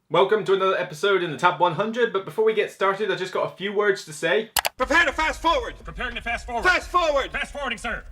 Welcome to another episode in the Top 100, but before we get started, I just got a few words to say. Prepare to fast forward! Preparing to fast forward. Fast forward! Fast forwarding, sir.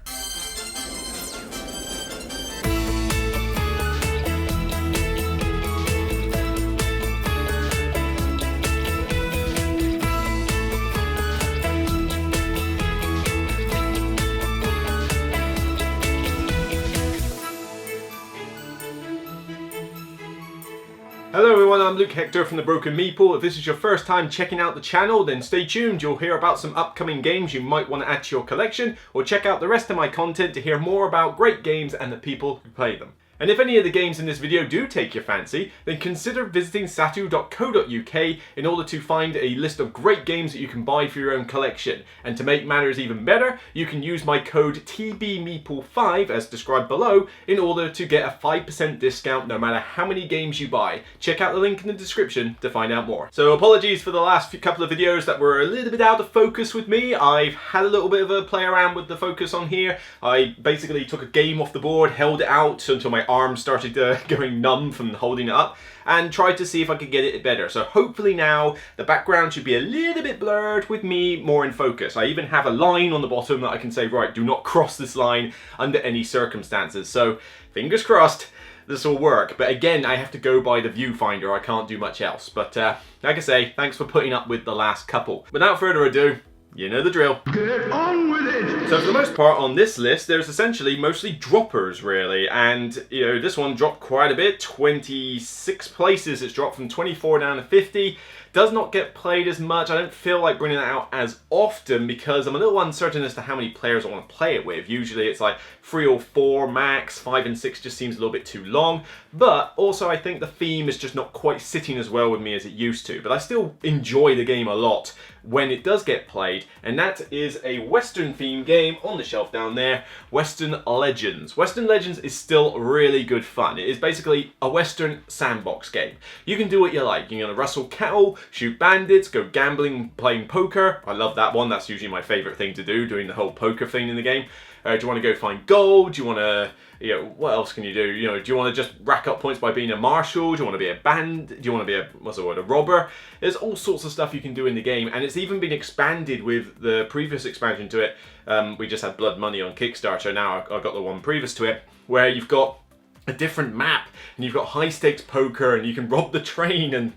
Hello everyone, I'm Luke Hector from the Broken Meeple. If this is your first time checking out the channel, then stay tuned. You'll hear about some upcoming games you might want to add to your collection, or check out the rest of my content to hear more about great games and the people who play them. And if any of the games in this video do take your fancy, then consider visiting satu.co.uk in order to find a list of great games that you can buy for your own collection. And to make matters even better, you can use my code TBMeeple5 as described below in order to get a 5% discount no matter how many games you buy. Check out the link in the description to find out more. So apologies for the last couple of videos that were a little bit out of focus with me. I've had a little bit of a play around with the focus on here. I basically took a game off the board, held it out until my arm started going numb from holding it up, and tried to see if I could get it better. So hopefully now the background should be a little bit blurred with me more in focus. I even have a line on the bottom that I can say, right, do not cross this line under any circumstances. So fingers crossed this will work. But again, I have to go by the viewfinder. I can't do much else. But like I say, thanks for putting up with the last couple. Without further ado, you know the drill. Get on with it! So for the most part on this list, there's essentially mostly droppers really, and you know, this one dropped quite a bit, 26 places. It's dropped from 24 down to 50. Does not get played as much. I don't feel like bringing it out as often because I'm a little uncertain as to how many players I want to play it with. Usually it's like 3 or 4 max, 5 and 6 just seems a little bit too long. But also I think the theme is just not quite sitting as well with me as it used to. But I still enjoy the game a lot when it does get played, and that is a Western themed game on the shelf down there, Western Legends. Western Legends is still really good fun. It is basically a Western sandbox game. You can do what you like. You're gonna rustle cattle, shoot bandits, go gambling, playing poker. I love that one. That's usually my favorite thing to do, doing the whole poker thing in the game. Do you want to go find gold? Do you want to, you know, what else can you do? You know, do you want to just rack up points by being a marshal? Do you want to be a band? Do you want to be a robber? There's all sorts of stuff you can do in the game, and it's even been expanded with the previous expansion to it. We just had Blood Money on Kickstarter. Now I got the one previous to it, where you've got a different map, and you've got high stakes poker, and you can rob the train, and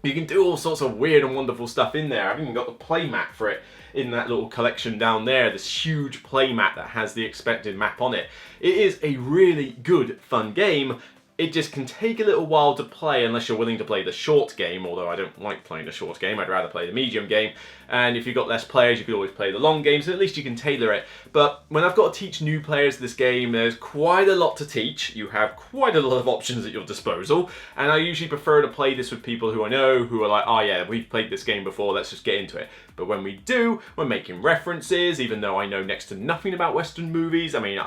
you can do all sorts of weird and wonderful stuff in there. I've even got the play mat for it in that little collection down there, this huge play mat that has the expected map on it. It is a really good, fun game. It just can take a little while to play unless you're willing to play the short game, although I don't like playing the short game, I'd rather play the medium game. And if you've got less players, you could always play the long game, so at least you can tailor it. But when I've got to teach new players this game, there's quite a lot to teach. You have quite a lot of options at your disposal, and I usually prefer to play this with people who I know, who are like, oh yeah, we've played this game before, let's just get into it. But when we do, we're making references, even though I know next to nothing about Western movies. I mean,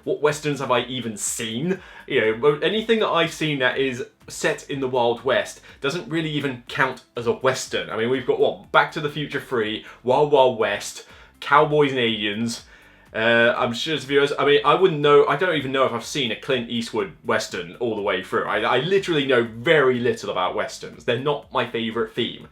what Westerns have I even seen? You know, anything that I've seen that is set in the Wild West doesn't really even count as a Western. I mean, we've got, what, Back to the Future 3, Wild Wild West, Cowboys and Aliens. I'm sure as viewers, I mean, I wouldn't know, I don't even know if I've seen a Clint Eastwood Western all the way through. I literally know very little about Westerns. They're not my favourite theme.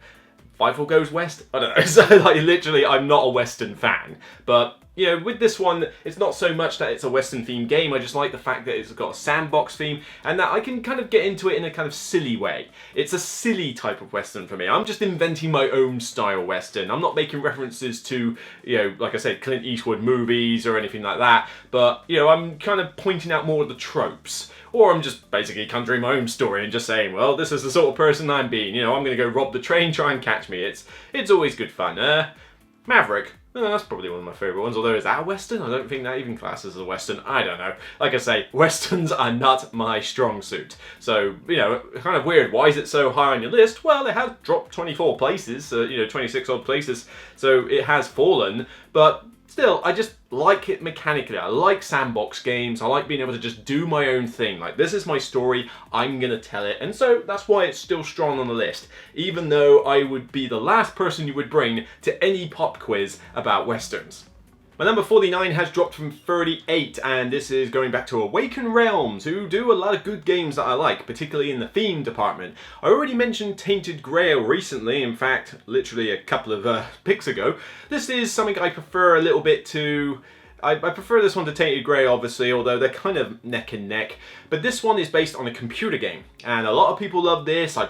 Fightful Goes West? I don't know. So, like, literally, I'm not a Western fan. But, you know, with this one, it's not so much that it's a Western themed game. I just like the fact that it's got a sandbox theme and that I can kind of get into it in a kind of silly way. It's a silly type of Western for me. I'm just inventing my own style Western. I'm not making references to, you know, like I said, Clint Eastwood movies or anything like that. But, you know, I'm kind of pointing out more of the tropes. Or I'm just basically conjuring my own story and just saying, well, this is the sort of person I'm being. You know, I'm going to go rob the train, try and catch me. It's always good fun. Maverick. That's probably one of my favourite ones, although is that a Western? I don't think that even classes as a Western. I don't know. Like I say, Westerns are not my strong suit. So, you know, kind of weird. Why is it so high on your list? Well, it has dropped 24 places, you know, 26 odd places, so it has fallen, but still, I just like it mechanically. I like sandbox games. I like being able to just do my own thing. Like, this is my story, I'm gonna tell it. And so that's why it's still strong on the list, even though I would be the last person you would bring to any pop quiz about Westerns. My number 49 has dropped from 38, and this is going back to Awaken Realms, who do a lot of good games that I like, particularly in the theme department. I already mentioned Tainted Grail recently, in fact, literally a couple of picks ago. This is something I prefer a little bit to... I prefer this one to Tainted Grail, obviously, although they're kind of neck and neck. But this one is based on a computer game, and a lot of people love this. I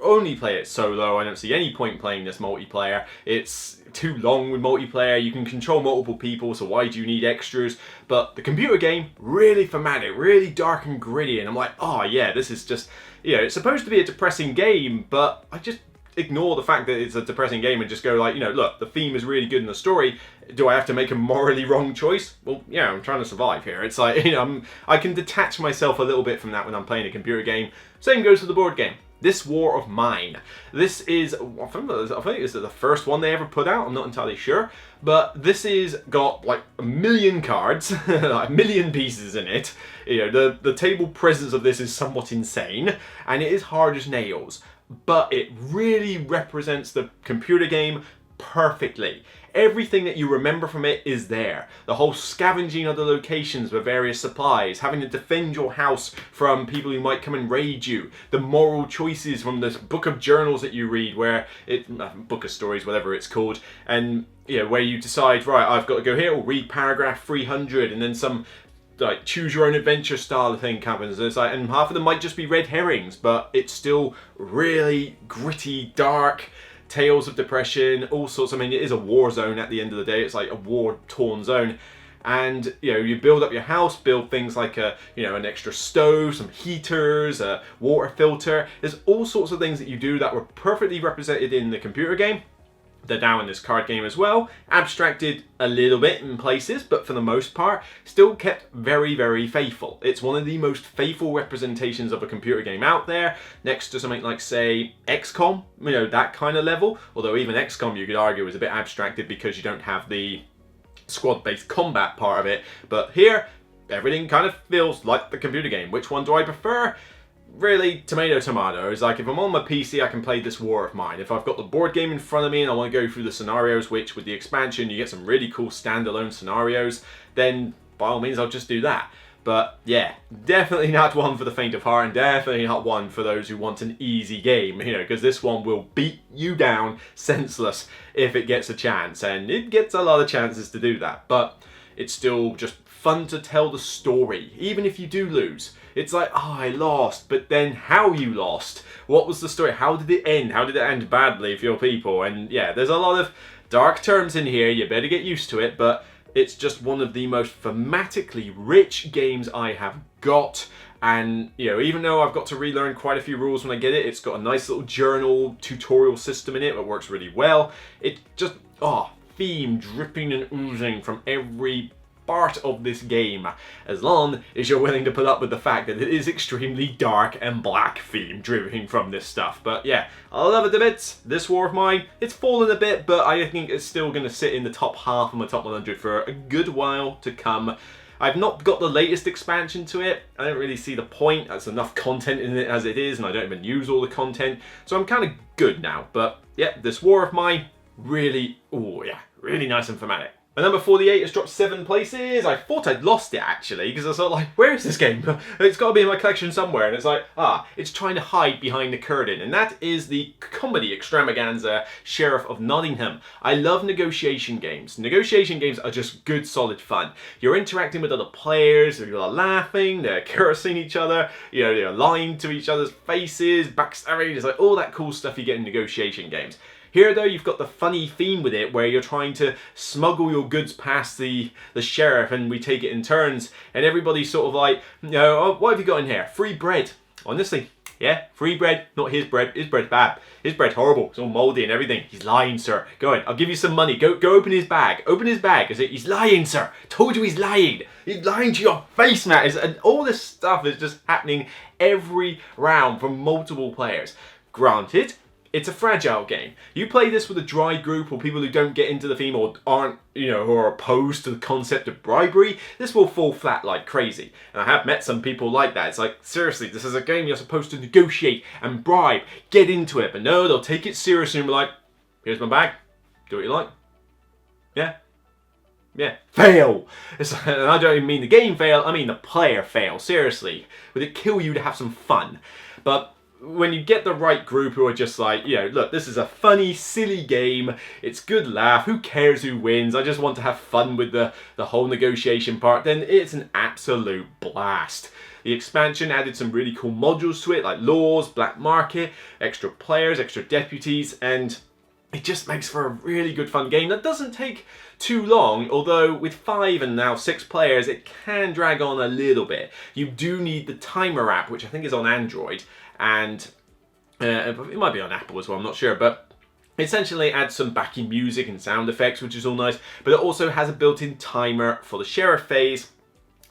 only play it solo. I don't see any point playing this multiplayer. It's too long with multiplayer. You can control multiple people, so why do you need extras? But the computer game, really thematic, really dark and gritty, and I'm like, oh yeah, this is just, you know, it's supposed to be a depressing game, but I just ignore the fact that it's a depressing game and just go like, you know, look, the theme is really good in the story. Do I have to make a morally wrong choice? Well, yeah, I'm trying to survive here. It's like, you know, I can detach myself a little bit from that when I'm playing a computer game. Same goes for the board game. This War of Mine. This is, I think this is the first one they ever put out, I'm not entirely sure. But this is got like 1,000,000 cards, like 1,000,000 pieces in it. You know, the table presence of this is somewhat insane, and it is hard as nails. But it really represents the computer game perfectly. Everything that you remember from it is there. The whole scavenging of the locations with various supplies, having to defend your house from people who might come and raid you, the moral choices from this book of journals that you read, where book of stories, whatever it's called, and you know, where you decide, right, I've got to go here, or read paragraph 300, and then some like choose your own adventure style thing happens. And it's like, and half of them might just be red herrings, but it's still really gritty, dark. Tales of depression, all sorts. I mean, it is a war zone at the end of the day. It's like a war-torn zone, and you know, you build up your house, build things like a, you know, an extra stove, some heaters, a water filter. There's all sorts of things that you do that were perfectly represented in the computer game. They're now in this card game as well, abstracted a little bit in places, but for the most part, still kept very, very faithful. It's one of the most faithful representations of a computer game out there, next to something like, say, XCOM, you know, that kind of level. Although even XCOM, you could argue, is a bit abstracted because you don't have the squad-based combat part of it. But here, everything kind of feels like the computer game. Which one do I prefer? Really, tomato. It's like, if I'm on my PC, I can play this War of Mine. If I've got the board game in front of me and I want to go through the scenarios, which with the expansion you get some really cool standalone scenarios, then by all means I'll just do that. But yeah, definitely not one for the faint of heart, and definitely not one for those who want an easy game, you know, because this one will beat you down senseless if it gets a chance, and it gets a lot of chances to do that. But it's still just fun to tell the story, even if you do lose. It's like, oh, I lost, but then how you lost? What was the story? How did it end? How did it end badly for your people? And yeah, there's a lot of dark terms in here, you better get used to it, but it's just one of the most thematically rich games I have got. And, you know, even though I've got to relearn quite a few rules when I get it, it's got a nice little journal tutorial system in it that works really well. It just, theme dripping and oozing from every part of this game, as long as you're willing to put up with the fact that it is extremely dark and black theme dripping from this stuff. But yeah, I love it a bit. This War of Mine, it's fallen a bit, but I think it's still going to sit in the top half of my top 100 for a good while to come. I've not got the latest expansion to it. I don't really see the point. There's enough content in it as it is, and I don't even use all the content, so I'm kind of good now. But yeah, this War of Mine, really, oh yeah, really nice and thematic. My number 48 has dropped 7 places. I thought I'd lost it actually, because I was sort of like, where is this game? It's got to be in my collection somewhere. And it's like, it's trying to hide behind the curtain. And that is the comedy extravaganza Sheriff of Nottingham. I love negotiation games. Negotiation games are just good, solid fun. You're interacting with other players, you're laughing, they're cursing each other, you know, they're lying to each other's faces, backstabbing. It's like all that cool stuff you get in negotiation games. Here though, you've got the funny theme with it where you're trying to smuggle your goods past the sheriff, and we take it in turns, and everybody's sort of like, you know, oh, what have you got in here? Free bread. Honestly, yeah, free bread, not his bread. His bread's bad. His bread's horrible. It's all mouldy and everything. He's lying, sir. Go on, I'll give you some money. Go open his bag. Open his bag. I say, he's lying, sir. Told you he's lying. He's lying to your face, Matt. And all this stuff is just happening every round from multiple players. Granted, it's a fragile game. You play this with a dry group or people who don't get into the theme or aren't, you know, who are opposed to the concept of bribery, this will fall flat like crazy. And I have met some people like that. It's like, seriously, this is a game you're supposed to negotiate and bribe, get into it. But no, they'll take it seriously and be like, here's my bag, do what you like. Yeah. yeah, fail. And I don't even mean the game fail, I mean the player fail, seriously. Would it kill you to have some fun? But when you get the right group who are just like, you know, look, this is a funny, silly game, it's good laugh, who cares who wins, I just want to have fun with the whole negotiation part, then it's an absolute blast. The expansion added some really cool modules to it, like laws, black market, extra players, extra deputies, and it just makes for a really good fun game that doesn't take too long, although with 5 and now 6 players it can drag on a little bit. You do need the timer app, which I think is on Android, and it might be on Apple as well, I'm not sure, but essentially adds some backing music and sound effects, which is all nice, but it also has a built-in timer for the sheriff phase.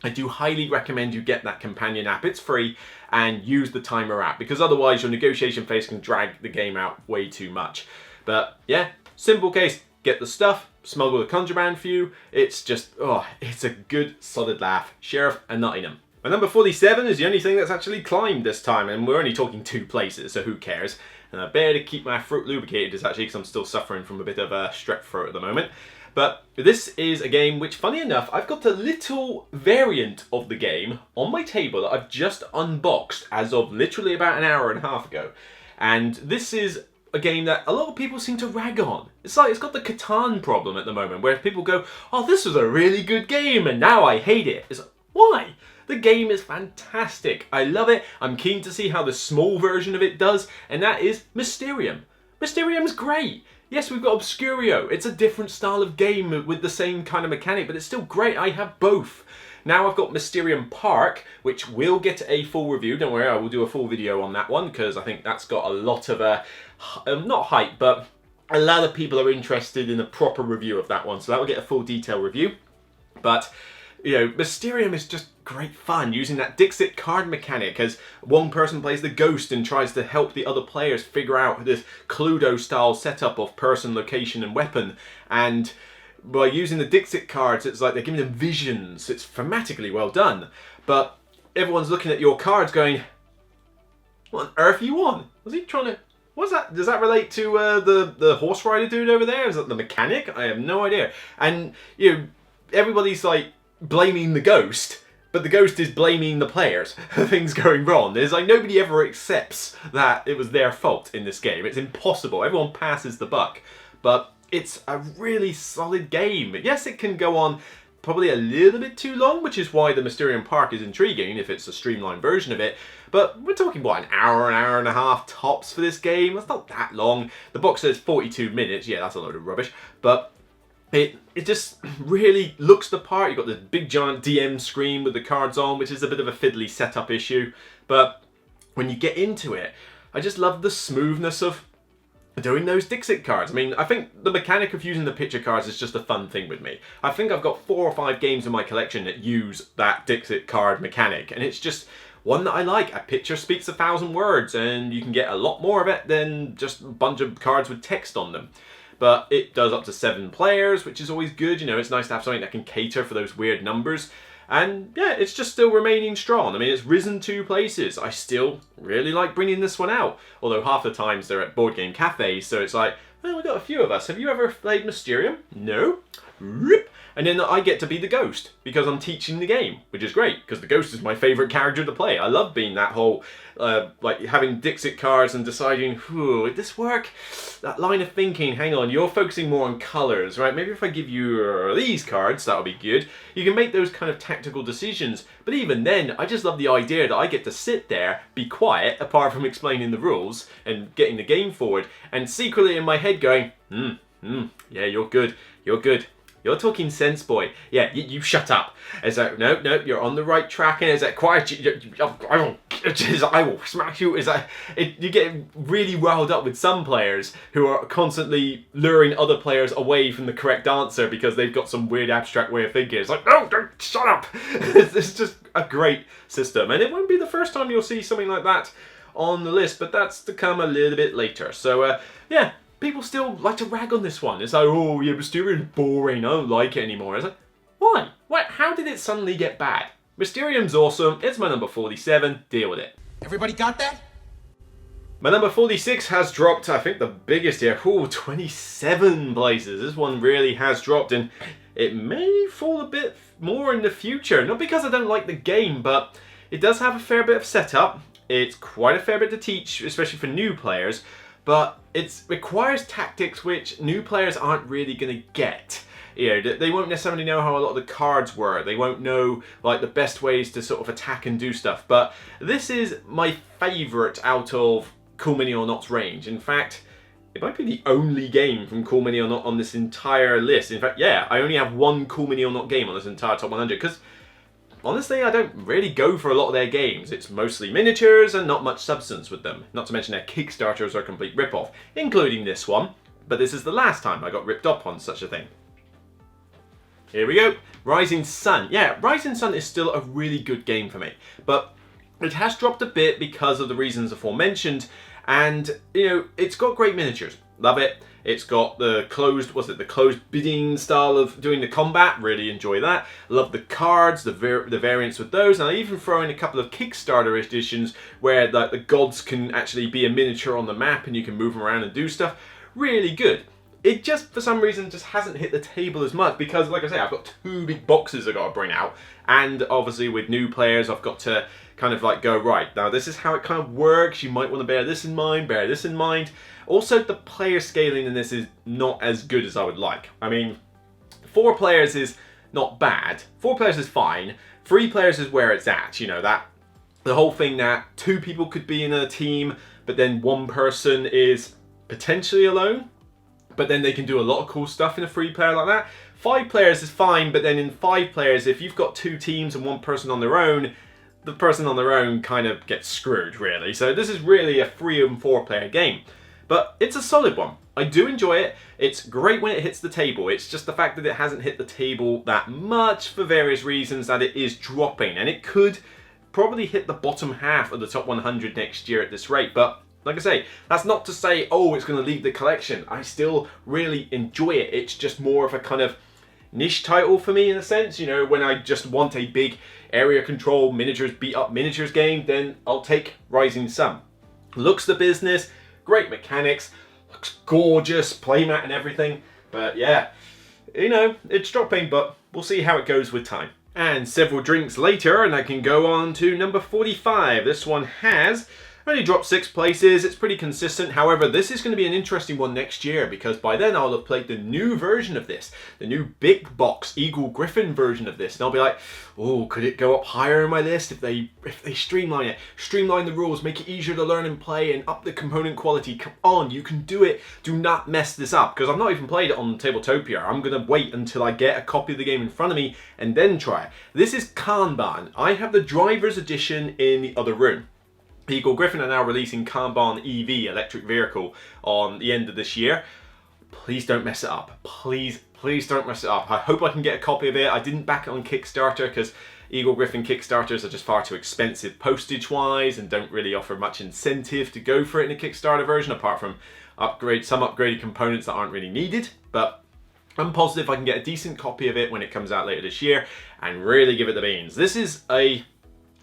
I do highly recommend you get that companion app, it's free, and use the timer app, because otherwise your negotiation phase can drag the game out way too much. But yeah, simple case, get the stuff, smuggle the contraband for you, it's just, oh, it's a good solid laugh. Sheriff and Nottingham. My number 47 is the only thing that's actually climbed this time, and we're only talking 2 places, so who cares? And I better keep my throat lubricated just actually, because I'm still suffering from a bit of a strep throat at the moment. But this is a game which, funny enough, I've got a little variant of the game on my table that I've just unboxed as of literally about an hour and a half ago. And this is a game that a lot of people seem to rag on. It's like it's got the Catan problem at the moment, where people go, oh, this was a really good game and now I hate it. It's like, why? The game is fantastic. I love it. I'm keen to see how the small version of it does, and that is Mysterium. Mysterium's great. Yes, we've got Obscurio. It's a different style of game with the same kind of mechanic, but it's still great. I have both. Now I've got Mysterium Park, which will get a full review. Don't worry, I will do a full video on that one, because I think that's got a lot of, not hype, but a lot of people are interested in a proper review of that one. So that will get a full detail review. But, you know, Mysterium is just great fun using that Dixit card mechanic as one person plays the ghost and tries to help the other players figure out this Cluedo style setup of person, location and weapon. And by using the Dixit cards, it's like they're giving them visions. It's thematically well done. But everyone's looking at your cards going, what on earth you want? Was he trying to... What's that? Does that relate to the horse rider dude over there? Is that the mechanic? I have no idea. And, you know, everybody's like blaming the ghost, but the ghost is blaming the players for things going wrong. There's like nobody ever accepts that it was their fault in this game. It's impossible. Everyone passes the buck. But it's a really solid game. Yes, it can go on probably a little bit too long, which is why the Mysterium Park is intriguing if it's a streamlined version of it. But we're talking, what, an hour and a half tops for this game? That's not that long. The box says 42 minutes. Yeah, that's a load of rubbish. But it just really looks the part. You've got this big giant DM screen with the cards on, which is a bit of a fiddly setup issue. But when you get into it, I just love the smoothness of doing those Dixit cards. I mean, I think the mechanic of using the picture cards is just a fun thing with me. I think I've got 4 or 5 games in my collection that use that Dixit card mechanic, and it's just one that I like. A picture speaks 1,000 words, and you can get a lot more of it than just a bunch of cards with text on them. But it does up to 7 players, which is always good. You know, it's nice to have something that can cater for those weird numbers. And yeah, it's just still remaining strong. I mean, it's risen 2 places. I still really like bringing this one out. Although half the times they're at board game cafes, so it's like, well, we've got a few of us. Have you ever played Mysterium? No? Rip. And then I get to be the ghost, because I'm teaching the game, which is great, because the ghost is my favourite character to play. I love being that whole, like, having Dixit cards and deciding, would this work? That line of thinking, hang on, you're focusing more on colours, right? Maybe if I give you these cards, that'll be good. You can make those kind of tactical decisions, but even then, I just love the idea that I get to sit there, be quiet, apart from explaining the rules, and getting the game forward, and secretly in my head going, yeah, you're good, you're good. You're talking sense, boy. Yeah, you shut up. It's like, no, you're on the right track. And it's like, quiet, I will smash you. It's like, you get really riled up with some players who are constantly luring other players away from the correct answer because they've got some weird abstract way of thinking. It's like, no, don't, shut up. It's just a great system. And it won't be the first time you'll see something like that on the list, but that's to come a little bit later. So, yeah. People still like to rag on this one. It's like, oh, yeah, Mysterium's boring. I don't like it anymore. It's like, why? What? How did it suddenly get bad? Mysterium's awesome. It's my number 47. Deal with it. Everybody got that? My number 46 has dropped, I think the biggest here. Ooh, 27 places. This one really has dropped, and it may fall a bit more in the future. Not because I don't like the game, but it does have a fair bit of setup. It's quite a fair bit to teach, especially for new players, but it requires tactics which new players aren't really going to get. You know, they won't necessarily know how a lot of the cards work. They won't know like the best ways to sort of attack and do stuff. But this is my favourite out of Cool Mini or Not's range. In fact, it might be the only game from Cool Mini or Not on this entire list. In fact, yeah, I only have one Cool Mini or Not game on this entire top 100 because honestly, I don't really go for a lot of their games. It's mostly miniatures and not much substance with them. Not to mention their Kickstarters are a complete rip-off, including this one. But this is the last time I got ripped off on such a thing. Here we go. Rising Sun. Yeah, Rising Sun is still a really good game for me. But it has dropped a bit because of the reasons aforementioned. And, you know, it's got great miniatures. Love it. It's got the closed, the closed bidding style of doing the combat. Really enjoy that. Love the cards, the variants with those. And I even throw in a couple of Kickstarter editions where the gods can actually be a miniature on the map and you can move them around and do stuff. Really good. It just, for some reason, just hasn't hit the table as much because, like I say, I've got 2 big boxes I've got to bring out. And obviously with new players, I've got to kind of like go, right, now this is how it kind of works. You might want to bear this in mind, bear this in mind. Also, the player scaling in this is not as good as I would like. I mean, 4 players is not bad. 4 players is fine. 3 players is where it's at. You know, that the whole thing that 2 people could be in a team, but then 1 person is potentially alone. But then they can do a lot of cool stuff in a 3 player like that. 5 players is fine, but then in 5 players, if you've got 2 teams and 1 person on their own, the person on their own kind of gets screwed, really. So this is really a 3 and 4 player game. But it's a solid one. I do enjoy it. It's great when it hits the table. It's just the fact that it hasn't hit the table that much for various reasons that it is dropping. And it could probably hit the bottom half of the top 100 next year at this rate. But like I say, that's not to say, oh, it's going to leave the collection. I still really enjoy it. It's just more of a kind of niche title for me in a sense. You know, when I just want a big area control miniatures, beat up miniatures game, then I'll take Rising Sun. Looks the business, great mechanics, looks gorgeous, playmat and everything. But yeah, you know, it's dropping, but we'll see how it goes with time. And several drinks later, and I can go on to number 45. This one has only dropped 6 places. It's pretty consistent. However, this is going to be an interesting one next year because by then I'll have played the new version of this, the new big box Eagle Griffin version of this, and I'll be like, oh, could it go up higher in my list if they streamline it, streamline the rules, make it easier to learn and play, and up the component quality? Come on, you can do it. Do not mess this up because I've not even played it on Tabletopia. I'm going to wait until I get a copy of the game in front of me and then try it. This is Kanban. I have the driver's edition in the other room. Eagle Griffin are now releasing Kanban EV electric vehicle on the end of this year. Please don't mess it up. Please don't mess it up. I hope I can get a copy of it. I didn't back it on Kickstarter because Eagle Griffin Kickstarters are just far too expensive postage-wise and don't really offer much incentive to go for it in a Kickstarter version apart from some upgraded components that aren't really needed. But I'm positive I can get a decent copy of it when it comes out later this year and really give it the beans. This is a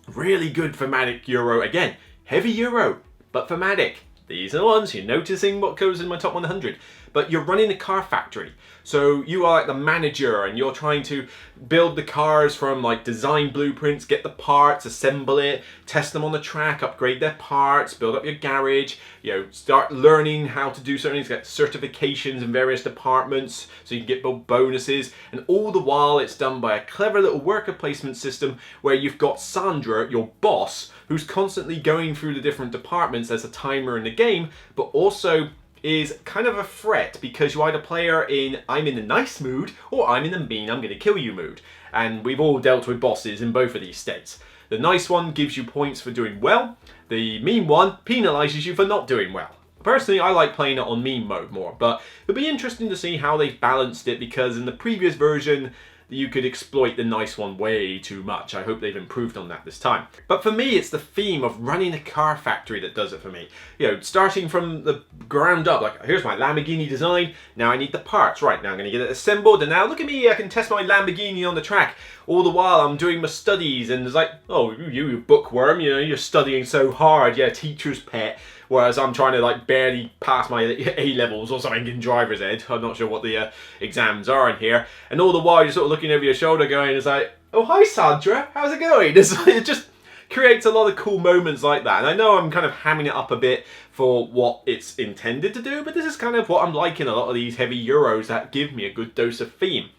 really good thematic Euro. Again, heavy Euro, but thematic. These are the ones you're noticing what goes in my top 100. But you're running a car factory. So you are like the manager and you're trying to build the cars from like design blueprints, get the parts, assemble it, test them on the track, upgrade their parts, build up your garage, you know, start learning how to do certain things, get certifications in various departments so you can get bonuses. And all the while it's done by a clever little worker placement system where you've got Sandra, your boss, who's constantly going through the different departments as a timer in the game, but also is kind of a threat because you either play her in I'm in the nice mood or I'm in the mean I'm going to kill you mood. And we've all dealt with bosses in both of these states. The nice one gives you points for doing well. The mean one penalizes you for not doing well. Personally, I like playing it on meme mode more, but it'll be interesting to see how they've balanced it because in the previous version you could exploit the nice one way too much. I hope they've improved on that this time. But for me, it's the theme of running a car factory that does it for me. You know, starting from the ground up, like here's my Lamborghini design, now I need the parts. Right, now I'm gonna get it assembled, and now look at me, I can test my Lamborghini on the track. All the while I'm doing my studies, and it's like, oh, you bookworm, you know, you're studying so hard, yeah, teacher's pet. whereas I'm trying to like barely pass my A levels or something in driver's ed. I'm not sure what the exams are in here, and all the while you're sort of looking over your shoulder, going, "It's like, oh hi Sandra, how's it going?" It just creates a lot of cool moments like that, and I know I'm kind of hamming it up a bit for what it's intended to do, but this is kind of what I'm liking a lot of these heavy Euros that give me a good dose of theme.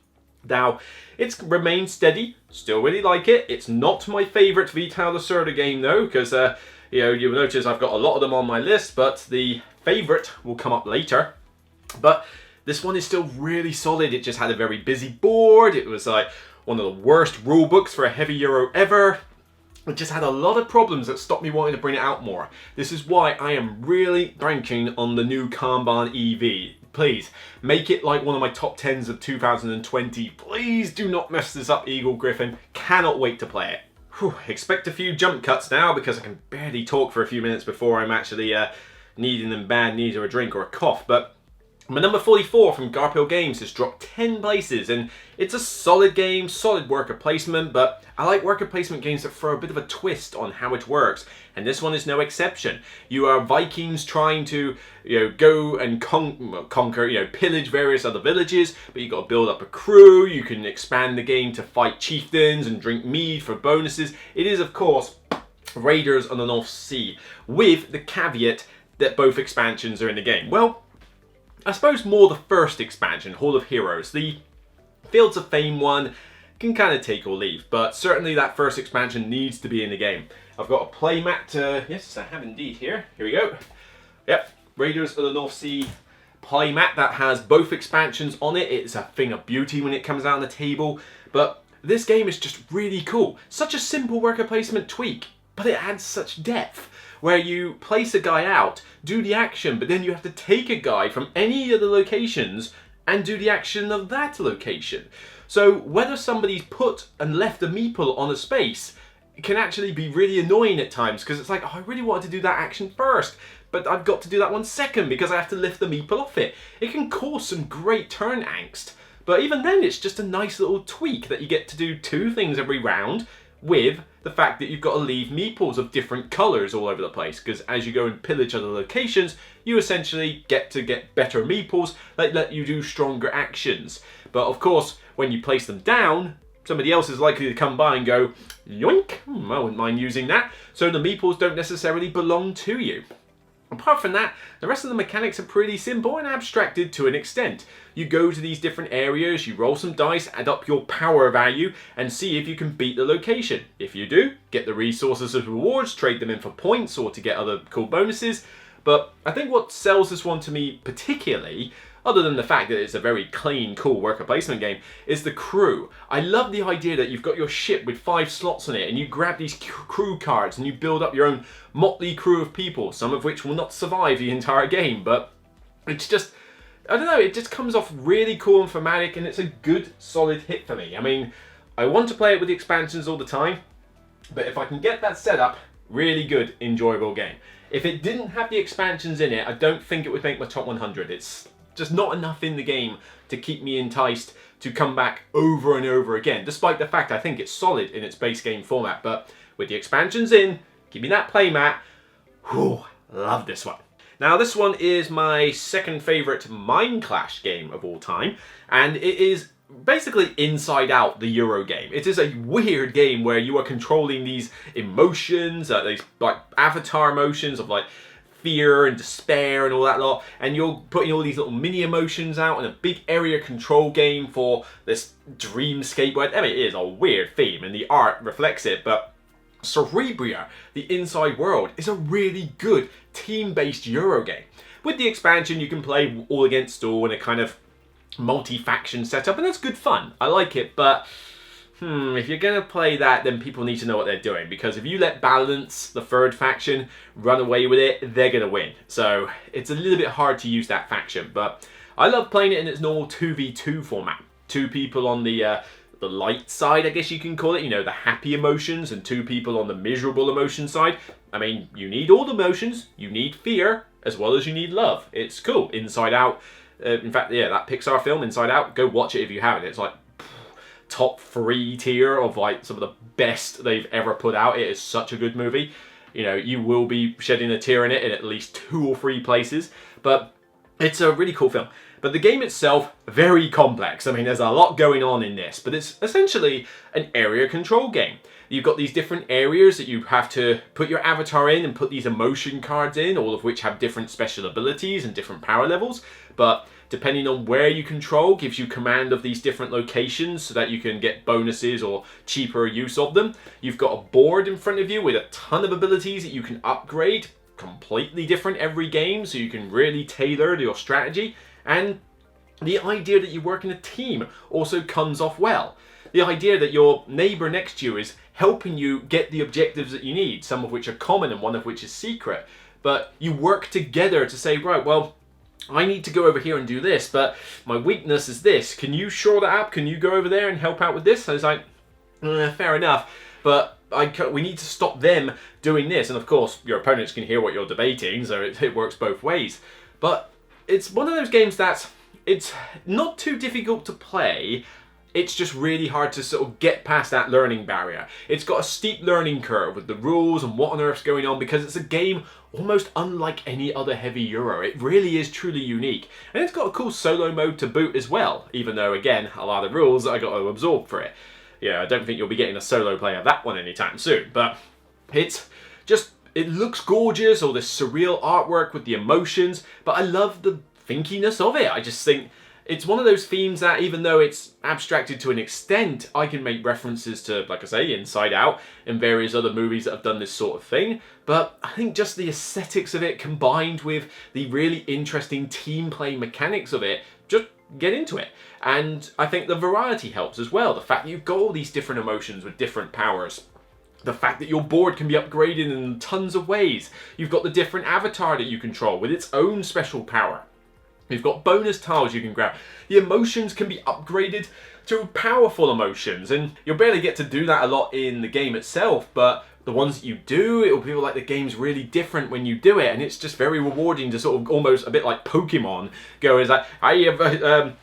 Now, it's remained steady, still really like it. It's not my favourite Vital Lacerda game though, because you'll notice I've got a lot of them on my list, but the favourite will come up later. But this one is still really solid. It just had a very busy board. It was like one of the worst rule books for a heavy Euro ever. It just had a lot of problems that stopped me wanting to bring it out more. This is why I am really banking on the new Kanban EV. Please, make it like one of my top 10s of 2020. Please do not mess this up, Eagle Griffin. Cannot wait to play it. Whew, expect a few jump cuts now because I can barely talk for a few minutes before I'm actually needing them bad knees or a drink or a cough. But my number 44 from Garphill Games has dropped 10 places, and it's a solid game, solid worker placement, but I like worker placement games that throw a bit of a twist on how it works, and this one is no exception. You are Vikings trying to, go and conquer, pillage various other villages, but you've got to build up a crew. You can expand the game to fight chieftains and drink mead for bonuses. It is, of course, Raiders on the North Sea, with the caveat that both expansions are in the game. Well, I suppose more the first expansion, Hall of Heroes. The Fields of Fame one can kind of take or leave, but certainly that first expansion needs to be in the game. I've got a playmat, yes I have indeed here we go. Yep, Raiders of the North Sea playmat that has both expansions on it. It's a thing of beauty when it comes out on the table, but this game is just really cool. Such a simple worker placement tweak, but it adds such depth, where you place a guy out, do the action, but then you have to take a guy from any of the locations and do the action of that location. So whether somebody's put and left a meeple on a space, it can actually be really annoying at times, because it's like, oh, I really wanted to do that action first, but I've got to do that one second because I have to lift the meeple off it. It can cause some great turn angst, but even then it's just a nice little tweak that you get to do two things every round, with the fact that you've got to leave meeples of different colours all over the place, because as you go and pillage other locations, you essentially get better meeples that let you do stronger actions. But of course, when you place them down, somebody else is likely to come by and go, yoink, I wouldn't mind using that, so the meeples don't necessarily belong to you. Apart from that, the rest of the mechanics are pretty simple and abstracted to an extent. You go to these different areas, you roll some dice, add up your power value, and see if you can beat the location. If you do, get the resources as rewards, trade them in for points or to get other cool bonuses. But I think what sells this one to me particularly, other than the fact that it's a very clean, cool worker placement game, is the crew. I love the idea that you've got your ship with 5 slots in it, and you grab these crew cards and you build up your own motley crew of people, some of which will not survive the entire game, but it's just, I don't know, it just comes off really cool and thematic, and it's a good, solid hit for me. I mean, I want to play it with the expansions all the time, but if I can get that set up, really good, enjoyable game. If it didn't have the expansions in it, I don't think it would make my top 100. It's just not enough in the game to keep me enticed to come back over and over again, despite the fact I think it's solid in its base game format. But with the expansions in, give me that playmat. Whew, love this one. Now this one is my second favourite Mind Clash game of all time, and it is basically Inside Out, the Euro game. It is a weird game where you are controlling these emotions, these like avatar emotions of like fear and despair and all that lot, and you're putting all these little mini emotions out in a big area control game for this dreamscape. I mean, it is a weird theme and the art reflects it, but Cerebria, the Inside World, is a really good team-based Euro game. With the expansion, you can play all against all in a kind of multi-faction setup, and that's good fun. I like it, but if you're going to play that, then people need to know what they're doing, because if you let Balance, the third faction, run away with it, they're going to win. So it's a little bit hard to use that faction, but I love playing it in its normal 2v2 format. 2 people on the light side, I guess you can call it, the happy emotions, and 2 people on the miserable emotion side. I mean, you need all the emotions, you need fear, as well as you need love. It's cool. Inside Out, in fact, yeah, that Pixar film, Inside Out, go watch it if you haven't. It's like top 3 tier of like some of the best they've ever put out. It is such a good movie. You know, you will be shedding a tear in it in at least 2 or 3 places, but it's a really cool film. But the game itself, very complex. I mean, there's a lot going on in this, but it's essentially an area control game. You've got these different areas that you have to put your avatar in and put these emotion cards in, all of which have different special abilities and different power levels. But depending on where you control, gives you command of these different locations so that you can get bonuses or cheaper use of them. You've got a board in front of you with a ton of abilities that you can upgrade, completely different every game, so you can really tailor your strategy. And the idea that you work in a team also comes off well. The idea that your neighbor next to you is helping you get the objectives that you need, some of which are common and one of which is secret. But you work together to say, right, well, I need to go over here and do this, but my weakness is this. Can you shore that up? Can you go over there and help out with this? I was like, fair enough, but we need to stop them doing this. And of course, your opponents can hear what you're debating, so it works both ways. But it's one of those games that's, it's not too difficult to play. It's just really hard to sort of get past that learning barrier. It's got a steep learning curve with the rules and what on earth's going on, because it's a game almost unlike any other heavy Euro. It really is truly unique. And it's got a cool solo mode to boot as well, even though, again, a lot of the rules I got to absorb for it. Yeah, I don't think you'll be getting a solo play of that one anytime soon, but it's just, it looks gorgeous, all this surreal artwork with the emotions, but I love the thinkiness of it. I just think it's one of those themes that, even though it's abstracted to an extent, I can make references to, like I say, Inside Out and various other movies that have done this sort of thing. But I think just the aesthetics of it combined with the really interesting team play mechanics of it, just get into it. And I think the variety helps as well. The fact that you've got all these different emotions with different powers. The fact that your board can be upgraded in tons of ways. You've got the different avatar that you control with its own special power. You've got bonus tiles you can grab. The emotions can be upgraded to powerful emotions, and you'll barely get to do that a lot in the game itself, but the ones that you do, it'll feel like the game's really different when you do it, and it's just very rewarding to sort of almost a bit like Pokemon go is like, I have,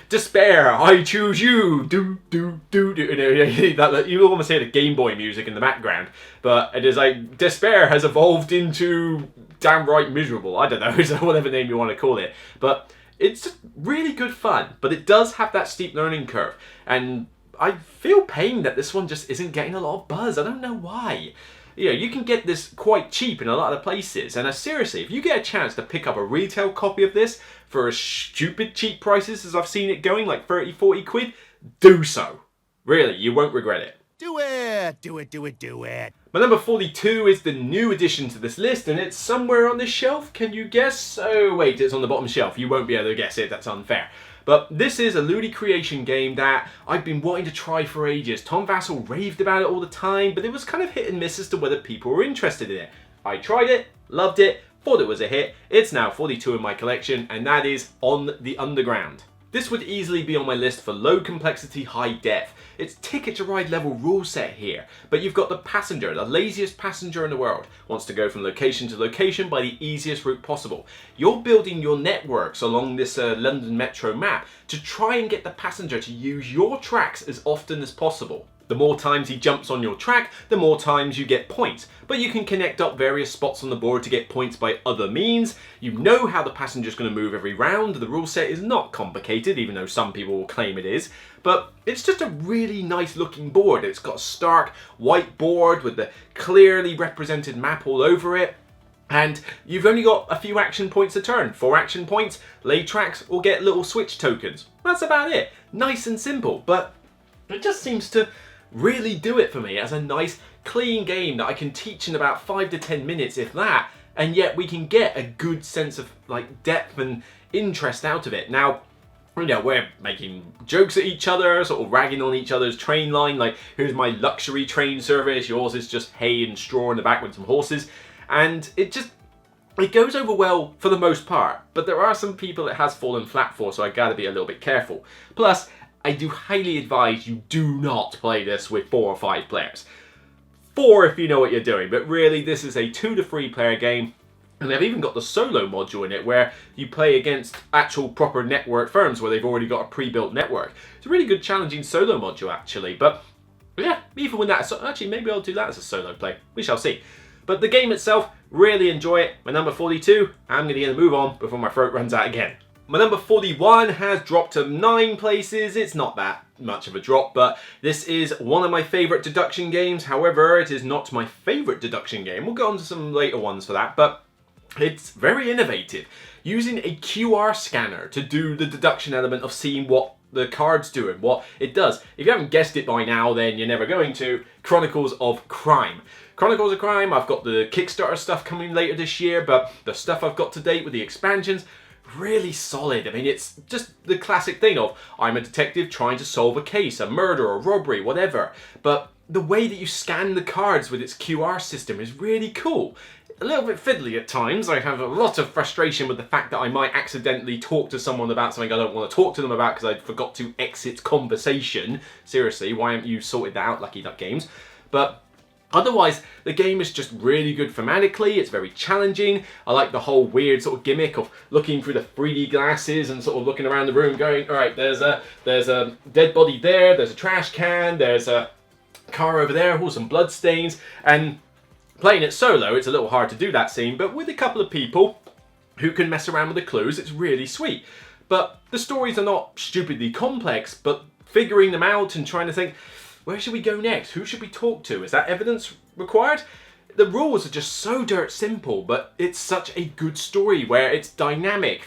despair, I choose you, do, you almost hear the Game Boy music in the background, but it is like, despair has evolved into downright miserable, I don't know, whatever name you want to call it, but it's just really good fun, but it does have that steep learning curve, and I feel pain that this one just isn't getting a lot of buzz. I don't know why. You can get this quite cheap in a lot of places, and seriously, if you get a chance to pick up a retail copy of this for as stupid cheap prices as I've seen it going, like 30, 40 quid, do so. Really, you won't regret it. Do it! Do it, do it, do it! My number 42 is the new addition to this list, and it's somewhere on this shelf. Can you guess? Oh wait, it's on the bottom shelf. You won't be able to guess it, that's unfair. But this is a Ludi creation game that I've been wanting to try for ages. Tom Vassell raved about it all the time, but it was kind of hit and miss as to whether people were interested in it. I tried it, loved it, thought it was a hit. It's now 42 in my collection, and that is On the Underground. This would easily be on my list for low complexity, high depth. It's Ticket to Ride level rule set here, but you've got the passenger, the laziest passenger in the world, wants to go from location to location by the easiest route possible. You're building your networks along this London Metro map to try and get the passenger to use your tracks as often as possible. The more times he jumps on your track, the more times you get points. But you can connect up various spots on the board to get points by other means. You know how the passenger's going to move every round. The rule set is not complicated, even though some people will claim it is. But it's just a really nice looking board. It's got a stark white board with the clearly represented map all over it. And you've only got a few action points a turn. 4 action points, lay tracks, or get little switch tokens. That's about it. Nice and simple, but it just seems to really do it for me as a nice clean game that I can teach in about 5 to 10 minutes, if that, and yet we can get a good sense of like depth and interest out of it. Now, we're making jokes at each other, sort of ragging on each other's train line, like, here's my luxury train service, yours is just hay and straw in the back with some horses, and it goes over well for the most part, but there are some people it has fallen flat for, so I gotta be a little bit careful. Plus, I do highly advise you do not play this with 4 or 5 players. 4 if you know what you're doing, but really this is a 2 to 3 player game, and they've even got the solo module in it where you play against actual proper network firms where they've already got a pre-built network. It's a really good challenging solo module actually, but yeah, even with that, actually maybe I'll do that as a solo play, we shall see. But the game itself, really enjoy it. My number 42, I'm going to get a move on before my throat runs out again. My number 41 has dropped to 9 places. It's not that much of a drop, but this is one of my favourite deduction games. However, it is not my favourite deduction game. We'll get on to some later ones for that, but it's very innovative. Using a QR scanner to do the deduction element of seeing what the cards do and what it does. If you haven't guessed it by now, then you're never going to. Chronicles of Crime. Chronicles of Crime, I've got the Kickstarter stuff coming later this year, but the stuff I've got to date with the expansions, really solid. I mean, it's just the classic thing of, I'm a detective trying to solve a case, a murder, a robbery, whatever. But the way that you scan the cards with its QR system is really cool. A little bit fiddly at times. I have a lot of frustration with the fact that I might accidentally talk to someone about something I don't want to talk to them about because I forgot to exit conversation. Seriously, why haven't you sorted that out, Lucky Duck Games? But otherwise, the game is just really good thematically. It's very challenging. I like the whole weird sort of gimmick of looking through the 3D glasses and sort of looking around the room going, all right, there's a dead body there, there's a trash can, there's a car over there, some blood stains. And playing it solo, it's a little hard to do that scene, but with a couple of people who can mess around with the clues, it's really sweet. But the stories are not stupidly complex, but figuring them out and trying to think, where should we go next? Who should we talk to? Is that evidence required? The rules are just so dirt simple, but it's such a good story where it's dynamic.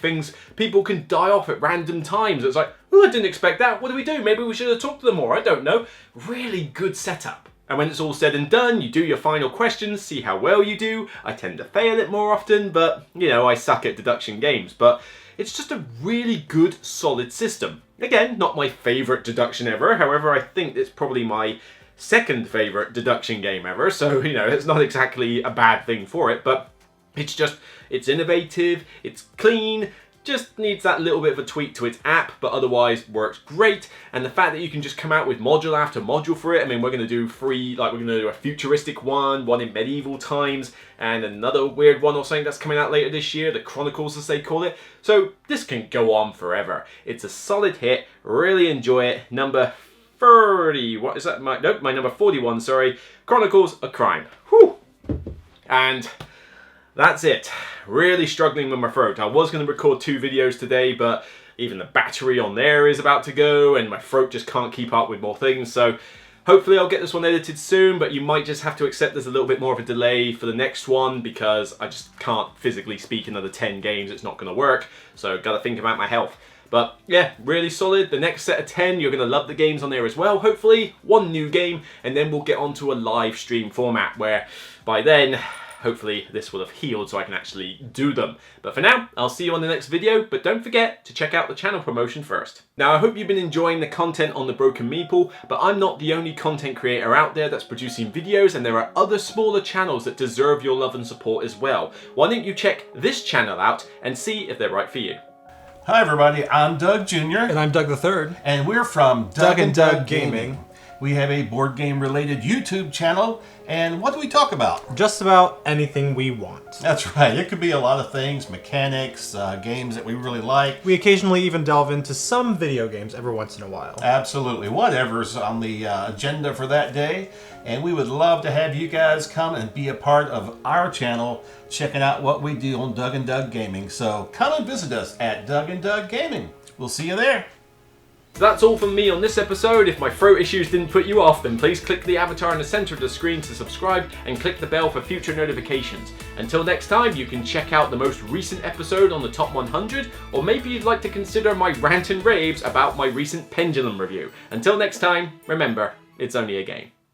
People can die off at random times. It's like, oh, I didn't expect that. What do we do? Maybe we should have talked to them more. I don't know. Really good setup. And when it's all said and done, you do your final questions, see how well you do. I tend to fail it more often, but, you know, I suck at deduction games. But it's just a really good, solid system. Again, not my favourite deduction ever. However, I think it's probably my second favourite deduction game ever. So, you know, it's not exactly a bad thing for it. But it's innovative, it's clean, just needs that little bit of a tweak to its app, but otherwise works great. And the fact that you can just come out with module after module for it. I mean, we're going to do we're going to do a futuristic one in medieval times, and another weird one or something that's coming out later this year, the Chronicles as they call it. So this can go on forever. It's a solid hit, really enjoy it. Number 30, what is that? My number 41, sorry. Chronicles of Crime. Whew. And that's it. Really struggling with my throat. I was going to record 2 videos today, but even the battery on there is about to go, and my throat just can't keep up with more things. So hopefully I'll get this one edited soon, but you might just have to accept there's a little bit more of a delay for the next one because I just can't physically speak another 10 games. It's not going to work. So got to think about my health. But yeah, really solid. The next set of 10, you're going to love the games on there as well. Hopefully, one new game, and then we'll get onto a live stream format where by then, hopefully this will have healed so I can actually do them. But for now, I'll see you on the next video, but don't forget to check out the channel promotion first. Now, I hope you've been enjoying the content on the Broken Meeple, but I'm not the only content creator out there that's producing videos, and there are other smaller channels that deserve your love and support as well. Why don't you check this channel out and see if they're right for you. Hi everybody, I'm Doug Jr. And I'm Doug the Third. And we're from Doug and Doug Gaming. We have a board game related YouTube channel, and what do we talk about? Just about anything we want. That's right, it could be a lot of things, mechanics, games that we really like. We occasionally even delve into some video games every once in a while. Absolutely, whatever's on the agenda for that day. And we would love to have you guys come and be a part of our channel, checking out what we do on Doug and Doug Gaming. So come and visit us at Doug and Doug Gaming. We'll see you there. So that's all from me on this episode. If my throat issues didn't put you off, then please click the avatar in the center of the screen to subscribe and click the bell for future notifications. Until next time, you can check out the most recent episode on the top 100, or maybe you'd like to consider my rant and raves about my recent Pendulum review. Until next time, remember, it's only a game.